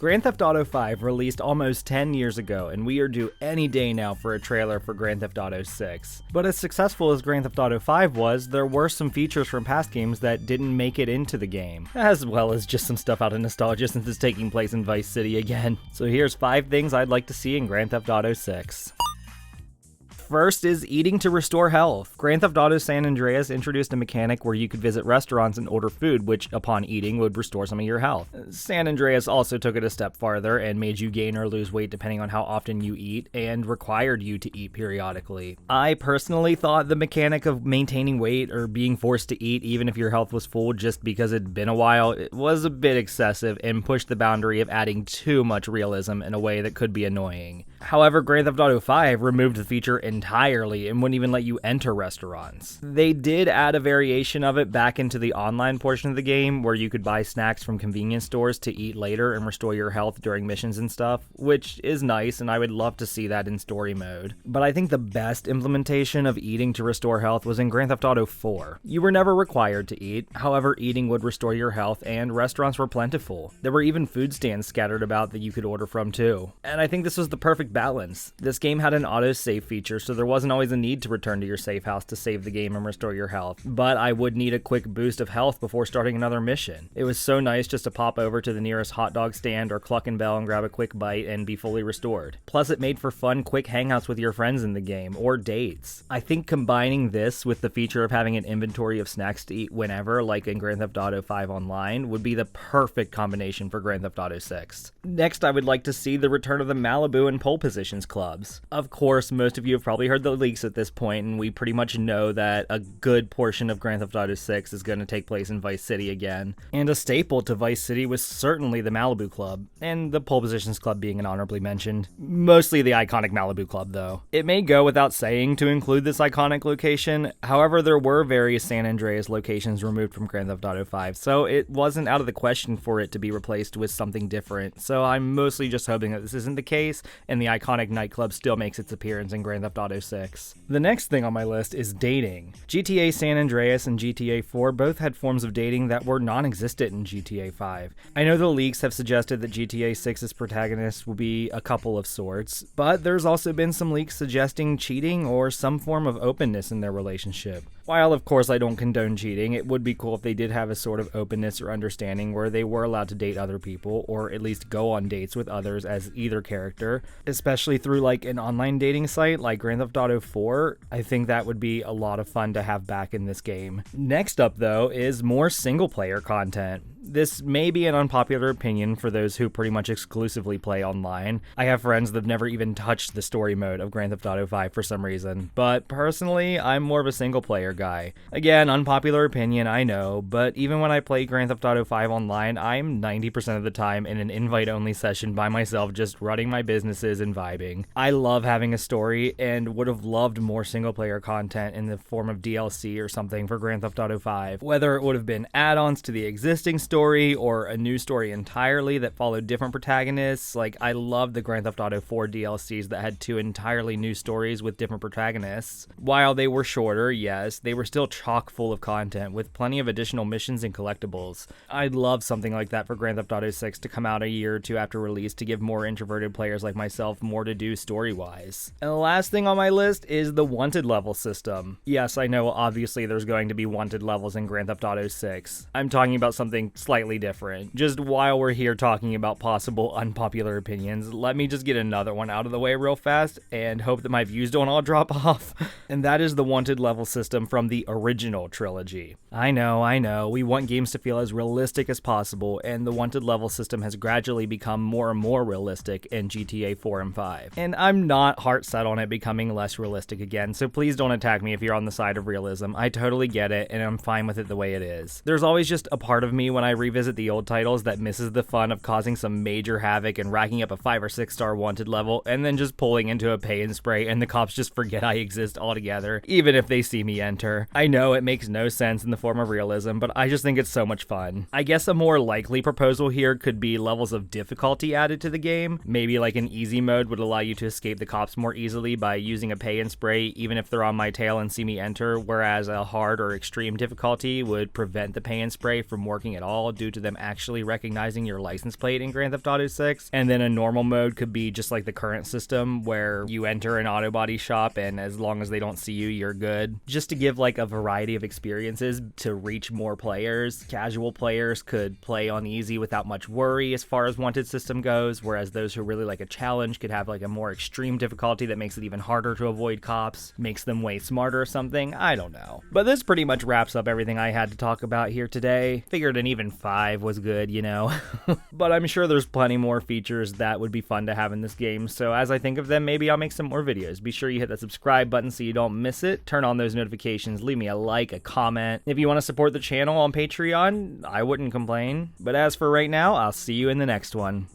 Grand Theft Auto 5 released almost 10 years ago, and we are due any day now for a trailer for Grand Theft Auto 6. But as successful as Grand Theft Auto 5 was, there were some features from past games that didn't make it into the game, as well as just some stuff out of nostalgia since it's taking place in Vice City again. So here's 5 things I'd like to see in Grand Theft Auto 6. First is eating to restore health. Grand Theft Auto San Andreas introduced a mechanic where you could visit restaurants and order food, which upon eating would restore some of your health. San Andreas also took it a step farther and made you gain or lose weight depending on how often you eat, and required you to eat periodically. I personally thought the mechanic of maintaining weight or being forced to eat even if your health was full just because it'd been a while, it was a bit excessive and pushed the boundary of adding too much realism in a way that could be annoying. However, Grand Theft Auto 5 removed the feature entirely and wouldn't even let you enter restaurants. They did add a variation of it back into the online portion of the game where you could buy snacks from convenience stores to eat later and restore your health during missions and stuff, which is nice, and I would love to see that in story mode. But I think the best implementation of eating to restore health was in Grand Theft Auto 4. You were never required to eat, however eating would restore your health, and restaurants were plentiful. There were even food stands scattered about that you could order from too. And I think this was the perfect balance. This game had an auto-save feature, so there wasn't always a need to return to your safe house to save the game and restore your health, but I would need a quick boost of health before starting another mission. It was so nice just to pop over to the nearest hot dog stand or Cluckin Bell and grab a quick bite and be fully restored. Plus it made for fun quick hangouts with your friends in the game, or dates. I think combining this with the feature of having an inventory of snacks to eat whenever, like in Grand Theft Auto 5 Online, would be the perfect combination for Grand Theft Auto 6. Next, I would like to see the return of the Malibu and pole positions clubs. Of course, most of you have probably heard the leaks at this point, and we pretty much know that a good portion of Grand Theft Auto 6 is going to take place in Vice City again. And a staple to Vice City was certainly the Malibu Club, and the Pole Positions Club being an honorably mentioned. Mostly the iconic Malibu Club, though. It may go without saying to include this iconic location, however, there were various San Andreas locations removed from Grand Theft Auto 5, so it wasn't out of the question for it to be replaced with something different, so I'm mostly just hoping that this isn't the case, and the iconic nightclub still makes its appearance in Grand Theft Auto 6. The next thing on my list is dating. GTA San Andreas and GTA 4 both had forms of dating that were non-existent in GTA 5. I know the leaks have suggested that GTA 6's protagonist will be a couple of sorts, but there's also been some leaks suggesting cheating or some form of openness in their relationship. While of course I don't condone cheating, it would be cool if they did have a sort of openness or understanding where they were allowed to date other people, or at least go on dates with others as either character, especially through like an online dating site like Grand Theft Auto 4. I think that would be a lot of fun to have back in this game. Next up though is more single player content. This may be an unpopular opinion for those who pretty much exclusively play online. I have friends that have never even touched the story mode of Grand Theft Auto 5 for some reason, but personally, I'm more of a single player guy. Again, unpopular opinion, I know, but even when I play Grand Theft Auto 5 online, I'm 90% of the time in an invite-only session by myself just running my businesses and vibing. I love having a story and would have loved more single player content in the form of DLC or something for Grand Theft Auto 5, whether it would have been add-ons to the existing story or a new story entirely that followed different protagonists. Like, I love the Grand Theft Auto 4 DLCs that had 2 entirely new stories with different protagonists. While they were shorter, yes, they were still chock full of content with plenty of additional missions and collectibles. I'd love something like that for Grand Theft Auto 6 to come out a year or two after release to give more introverted players like myself more to do story-wise. And the last thing on my list is the wanted level system. Yes, I know obviously there's going to be wanted levels in Grand Theft Auto 6. I'm talking about something slightly different. Just while we're here talking about possible unpopular opinions, let me just get another one out of the way real fast and hope that my views don't all drop off. And that is the wanted level system from the original trilogy. I know, we want games to feel as realistic as possible, and the wanted level system has gradually become more and more realistic in GTA 4 and 5. And I'm not heart set on it becoming less realistic again, so please don't attack me if you're on the side of realism. I totally get it, and I'm fine with it the way it is. There's always just a part of me when I revisit the old titles that misses the fun of causing some major havoc and racking up a 5 or 6 star wanted level, and then just pulling into a pay and spray and the cops just forget I exist altogether, even if they see me enter. I know it makes no sense in the form of realism, but I just think it's so much fun. I guess a more likely proposal here could be levels of difficulty added to the game. Maybe like an easy mode would allow you to escape the cops more easily by using a pay and spray even if they're on my tail and see me enter, whereas a hard or extreme difficulty would prevent the pay and spray from working at all. default due to them actually recognizing your license plate in Grand Theft Auto 6. And then a normal mode could be just like the current system where you enter an auto body shop and as long as they don't see you, you're good. Just to give like a variety of experiences to reach more players. Casual players could play on easy without much worry as far as wanted system goes, whereas those who really like a challenge could have like a more extreme difficulty that makes it even harder to avoid cops, makes them way smarter or something. I don't know. But this pretty much wraps up everything I had to talk about here today. Figured an even 5 was good, you know. But I'm sure there's plenty more features that would be fun to have in this game, so as I think of them, maybe I'll make some more videos. Be sure you hit that subscribe button so you don't miss it. Turn on those notifications, leave me a like, a comment. If you want to support the channel on Patreon, I wouldn't complain. But as for right now, I'll see you in the next one.